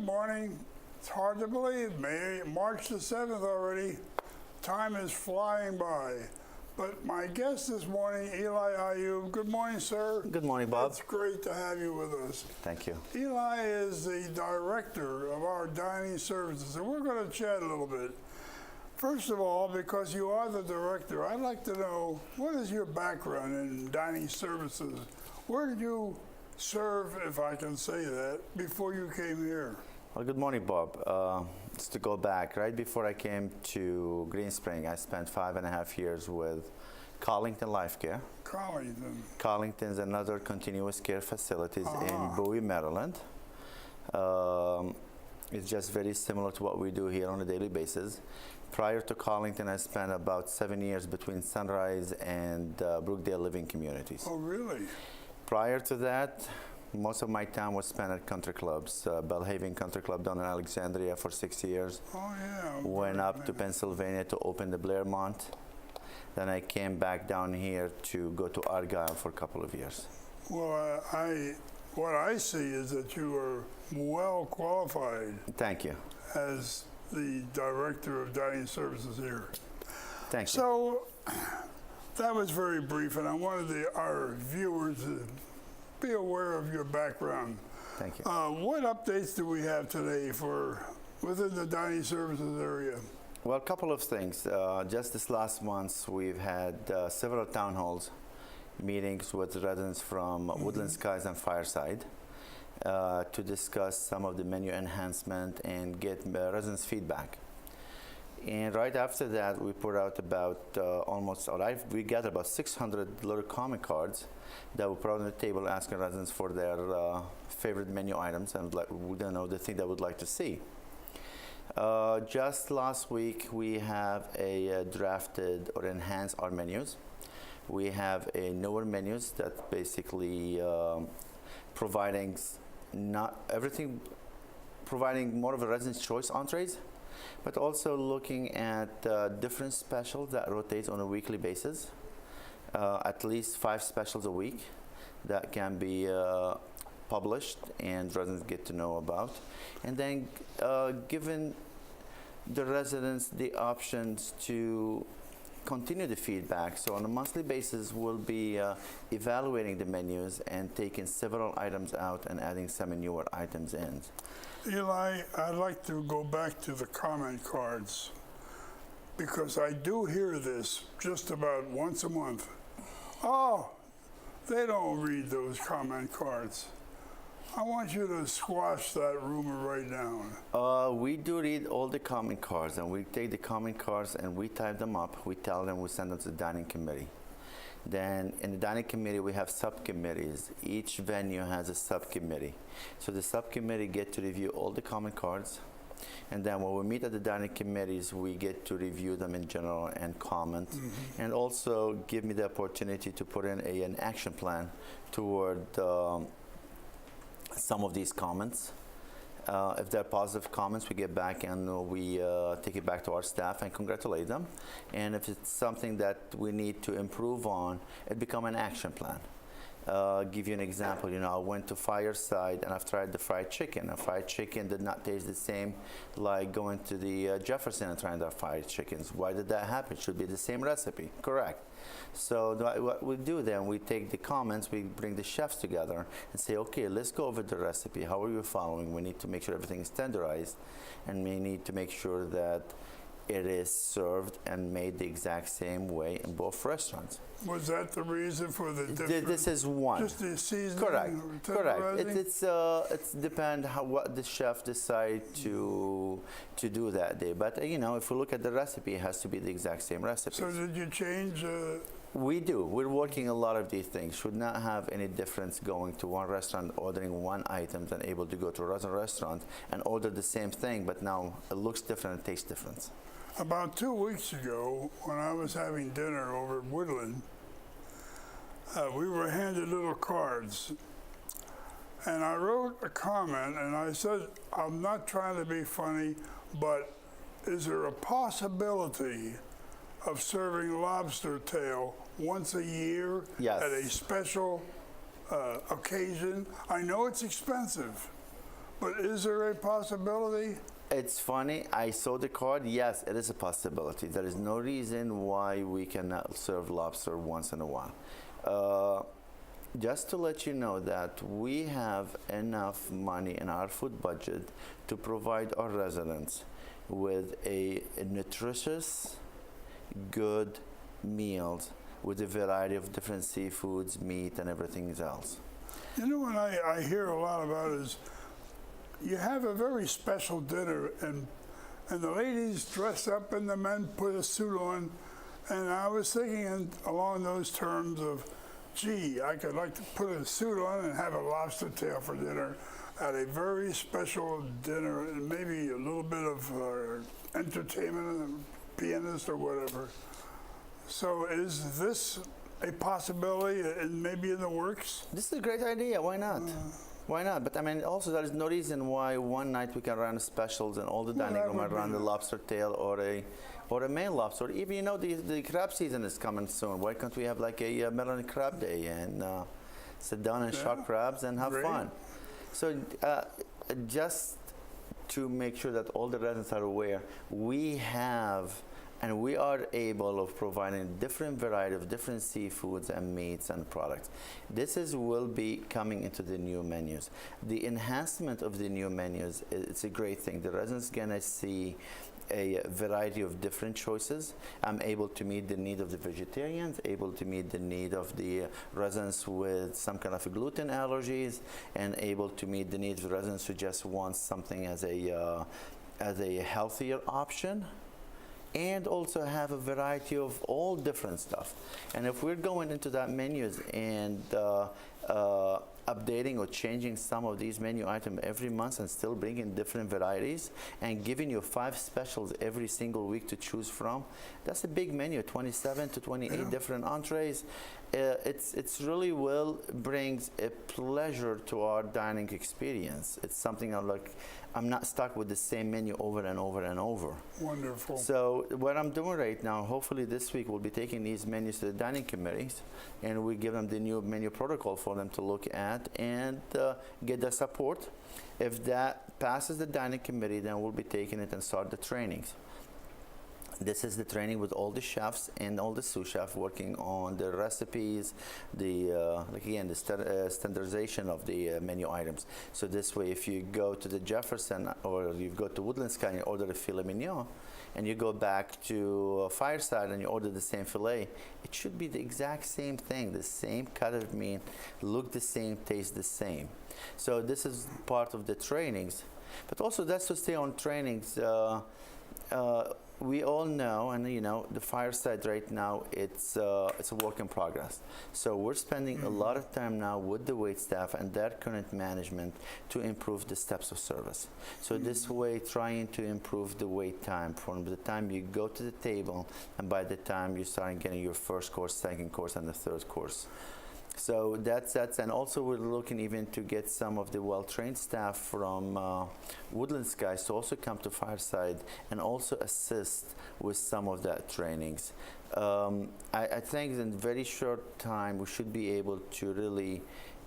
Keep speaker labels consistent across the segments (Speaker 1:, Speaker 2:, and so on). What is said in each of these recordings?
Speaker 1: morning. It's hard to believe, March the 7th already. Time is flying by. But my guest this morning, Eli Ayoub. Good morning, sir.
Speaker 2: Good morning, Bob.
Speaker 1: It's great to have you with us.
Speaker 2: Thank you.
Speaker 1: Eli is the director of our dining services, and we're going to chat a little bit. First of all, because you are the director, I'd like to know, what is your background in dining services? Where did you serve, if I can say that, before you came here?
Speaker 2: Well, good morning, Bob. Just to go back, right before I came to Green Spring, I spent 5.5 years with Collington Life Care.
Speaker 1: Collington.
Speaker 2: Collington's another continuous care facilities in Bowie, Maryland. It's just very similar to what we do here on a daily basis. Prior to Collington, I spent about 7 years between Sunrise and Brookdale Living Communities.
Speaker 1: Oh, really?
Speaker 2: Prior to that, most of my time was spent at country clubs. Belhaven Country Club down in Alexandria for 6 years.
Speaker 1: Oh, yeah.
Speaker 2: Went up to Pennsylvania to open the Blairmont. Then I came back down here to go to Argyle for a couple of years.
Speaker 1: Well, what I see is that you are well qualified.
Speaker 2: Thank you.
Speaker 1: As the director of dining services here.
Speaker 2: Thank you.
Speaker 1: So that was very brief, and I wanted our viewers to be aware of your background.
Speaker 2: Thank you.
Speaker 1: What updates do we have today for within the dining services area?
Speaker 2: Well, a couple of things. Just this last month, we've had several town halls meetings with residents from Woodland Skies and Fireside to discuss some of the menu enhancement and get residents' feedback. And right after that, we put out about we gathered about 600 little comment cards that we put out on the table asking residents for their favorite menu items and the thing they would like to see. Just last week, we have drafted or enhanced our menus. We have newer menus that basically providing more of a resident's choice entrees, but also looking at different specials that rotate on a weekly basis, at least 5 specials a week that can be published and residents get to know about. And then giving the residents the options to continue the feedback. So on a monthly basis, we'll be evaluating the menus and taking several items out and adding some newer items in.
Speaker 1: Eli, I'd like to go back to the comment cards because I do hear this just about once a month. Oh, they don't read those comment cards. I want you to squash that rumor right now.
Speaker 2: We do read all the comment cards, and we take the comment cards and we type them up. We tell them, we send them to the dining committee. Then in the dining committee, we have subcommittees. Each venue has a subcommittee. So the subcommittee get to review all the comment cards. And then when we meet at the dining committees, we get to review them in general and comment. And also give me the opportunity to put in an action plan toward some of these comments. If they're positive comments, we get back and we take it back to our staff and congratulate them. And if it's something that we need to improve on, it becomes an action plan. Give you an example, I went to Fireside and I've tried the fried chicken. The fried chicken did not taste the same like going to the Jefferson and trying their fried chickens. Why did that happen? It should be the same recipe, correct? So what we do then, we take the comments, we bring the chefs together and say, okay, let's go over the recipe. How are you following? We need to make sure everything is standardized, and we need to make sure that it is served and made the exact same way in both restaurants.
Speaker 1: Was that the reason for the difference?
Speaker 2: This is one.
Speaker 1: Just the seasoning?
Speaker 2: Correct. It's depend what the chef decide to do that day. But if we look at the recipe, it has to be the exact same recipe.
Speaker 1: So did you change?
Speaker 2: We do. We're working a lot of these things. Should not have any difference going to one restaurant, ordering one item, than able to go to another restaurant and order the same thing, but now it looks different and tastes different.
Speaker 1: About 2 weeks ago, when I was having dinner over at Woodland, we were handed little cards. And I wrote a comment, and I said, I'm not trying to be funny, but is there a possibility of serving lobster tail once a year at a special occasion? I know it's expensive, But is there a possibility?
Speaker 2: It's funny, I saw the card. Yes, it is a possibility. There is no reason why we cannot serve lobster once in a while. Just to let you know that we have enough money in our food budget to provide our residents with a nutritious, good meals with a variety of different seafoods, meat, and everything else.
Speaker 1: You know what I hear a lot about is you have a very special dinner and the ladies dress up and the men put a suit on. And I was thinking along those terms of, gee, I could like to put a suit on and have a lobster tail for dinner at a very special dinner and maybe a little bit of entertainment, a pianist or whatever. So is this a possibility and maybe in the works?
Speaker 2: This is a great idea. Why not? Why not? But I mean, also there is no reason why one night we can run specials and all the dining room and run the lobster tail or a male lobster. Or even, you know, the crab season is coming soon. Why can't we have like a melon crab day and sit down and shark crabs and have fun? So just to make sure that all the residents are aware, we have and we are able of providing different variety of different seafoods and meats and products. Will be coming into the new menus. The enhancement of the new menus, it's a great thing. The residents gonna see a variety of different choices. I'm able to meet the need of the vegetarians, able to meet the need of the residents with some kind of gluten allergies, and able to meet the needs of residents who just want something as a healthier option. And also have a variety of all different stuff. And if we're going into that menus and updating or changing some of these menu items every month and still bringing different varieties and giving you 5 specials every single week to choose from, that's a big menu, 27 to 28 different entrees. It's really brings a pleasure to our dining experience. It's something I'm not stuck with the same menu over and over and over.
Speaker 1: Wonderful.
Speaker 2: So what I'm doing right now, hopefully this week we'll be taking these menus to the dining committees and we give them the new menu protocol for them to look at and get the support. If that passes the dining committee, then we'll be taking it and start the trainings. This is the training with all the chefs and all the sous chefs working on the recipes, the standardization of the menu items. So this way, if you go to the Jefferson or you go to Woodland Sky and you order a filet mignon, and you go back to Fireside and you order the same filet, it should be the exact same thing, the same cut of meat, look the same, taste the same. So this is part of the trainings. But also, that's to stay on trainings. We all know, and you know, the Fireside right now, it's a work in progress. So we're spending a lot of time now with the wait staff and their current management to improve the steps of service. So this way, trying to improve the wait time from the time you go to the table and by the time you start getting your first course, second course, and the third course. So that's and also we're looking even to get some of the well-trained staff from Woodland Skies to also come to Fireside and also assist with some of that trainings. I think in very short time we should be able to really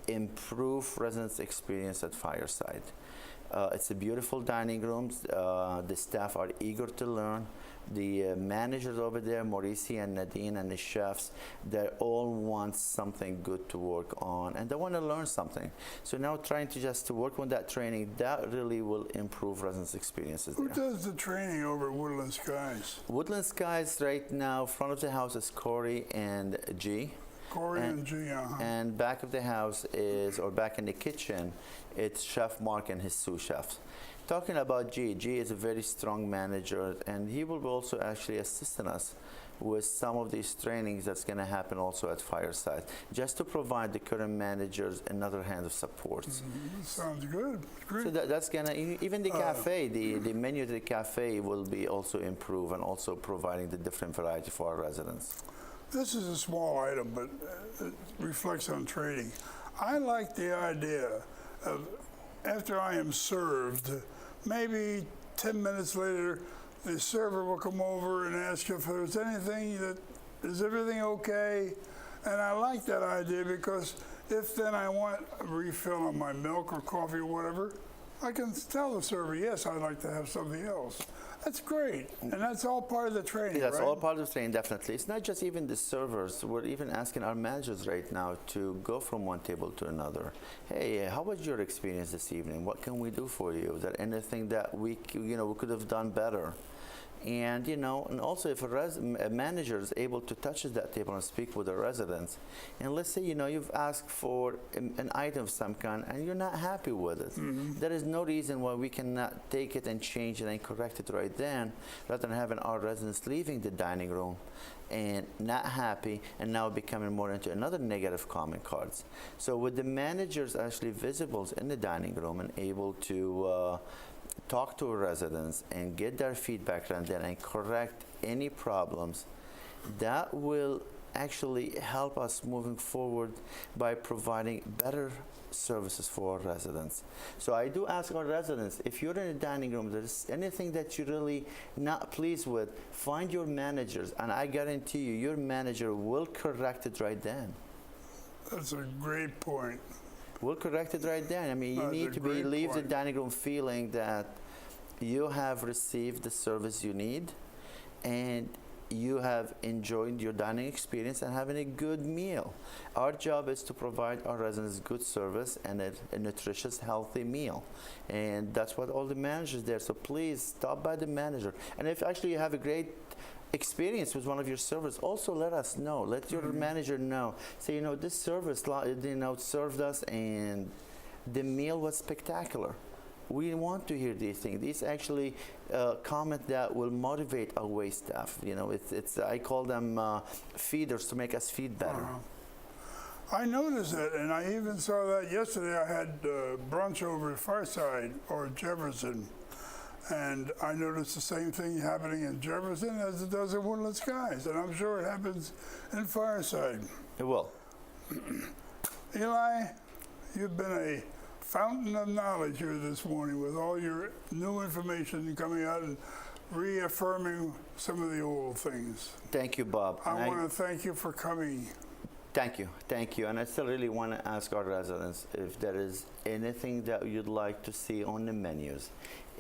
Speaker 2: improve residents' experience at Fireside. It's a beautiful dining room. The staff are eager to learn. The managers over there, Mauricio and Nadine, and the chefs, they all want something good to work on, and they want to learn something. So now trying to just work on that training, that really will improve residents' experiences there.
Speaker 1: Who does the training over at Woodland Skies?
Speaker 2: Woodland Skies right now, front of the house is Corey and G.
Speaker 1: Corey and G,
Speaker 2: And back of the house or back in the kitchen, it's Chef Mark and his sous chefs. Talking about G is a very strong manager, and he will also actually assisting us with some of these trainings that's going to happen also at Fireside, just to provide the current managers another hand of support.
Speaker 1: Sounds good. Great.
Speaker 2: So that's going to, even the cafe, the menu of the cafe will be also improved and also providing the different variety for our residents.
Speaker 1: This is a small item, but it reflects on training. I like the idea of after I am served, maybe 10 minutes later, the server will come over and ask if there's anything is everything okay? And I like that idea because if then I want a refill on my milk or coffee or whatever, I can tell the server, yes, I'd like to have something else. That's great, and that's all part of the training,
Speaker 2: That's
Speaker 1: right?
Speaker 2: all part of the training, definitely. It's not just even the servers. We're even asking our managers right now to go from one table to another. Hey, how was your experience this evening? What can we do for you? Is there anything that we could have done better? And and also if a manager is able to touch that table and speak with the residents, and let's say you've asked for an item of some kind and you're not happy with it, there is no reason why we cannot take it and change it and correct it right then, rather than having our residents leaving the dining room and not happy and now becoming more into another negative comment cards. So with the managers actually visible in the dining room and able to talk to residents and get their feedback and then correct any problems, that will actually help us moving forward by providing better services for our residents. So I do ask our residents, if you're in a dining room, there's anything that you're really not pleased with, find your managers, and I guarantee you, your manager will correct it right then.
Speaker 1: That's a great point.
Speaker 2: We'll correct it right then. I mean, you
Speaker 1: That's
Speaker 2: need
Speaker 1: a
Speaker 2: to
Speaker 1: great
Speaker 2: leave the
Speaker 1: point.
Speaker 2: dining room feeling that you have received the service you need and you have enjoyed your dining experience and having a good meal. Our job is to provide our residents good service and a nutritious, healthy meal. And that's what all the managers there. So please stop by the manager. And if actually you have a great experience with one of your servers, also let us know. Let your manager know. Say, this service, served us and the meal was spectacular. We want to hear these things. These actually comment that will motivate our wait staff. I call them feeders to make us feed better.
Speaker 1: I noticed it, and I even saw that yesterday. I had brunch over at Fireside or Jefferson, and I noticed the same thing happening in Jefferson as it does in Woodland Skies, and I'm sure it happens in Fireside.
Speaker 2: It will.
Speaker 1: Eli, you've been a fountain of knowledge here this morning with all your new information coming out and reaffirming some of the old things.
Speaker 2: Thank you, Bob.
Speaker 1: I want to thank you for coming.
Speaker 2: Thank you. And I still really want to ask our residents if there is anything that you'd like to see on the menus,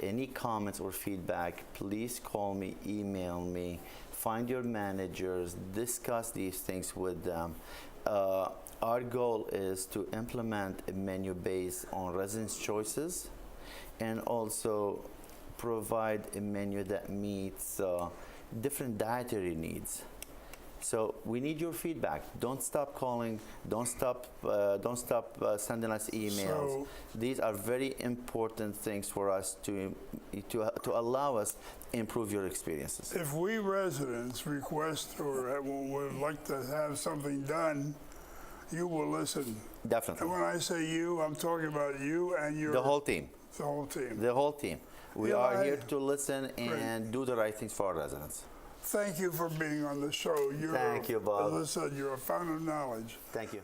Speaker 2: any comments or feedback, please call me, email me, find your managers, discuss these things with them. Our goal is to implement a menu based on residents' choices and also provide a menu that meets different dietary needs. So we need your feedback. Don't stop calling. Don't stop sending us emails.
Speaker 1: So,
Speaker 2: these are very important things for us to allow us improve your experiences.
Speaker 1: if we residents request or would like to have something done, you will listen.
Speaker 2: Definitely.
Speaker 1: And when I say you, I'm talking about you and your
Speaker 2: The whole team.
Speaker 1: the whole team.
Speaker 2: The whole team. We
Speaker 1: Eli,
Speaker 2: are here to listen and do the right things for our residents.
Speaker 1: Thank you for being on the show.
Speaker 2: Thank you, Bob.
Speaker 1: As I said, you're a fountain of knowledge.
Speaker 2: Thank you.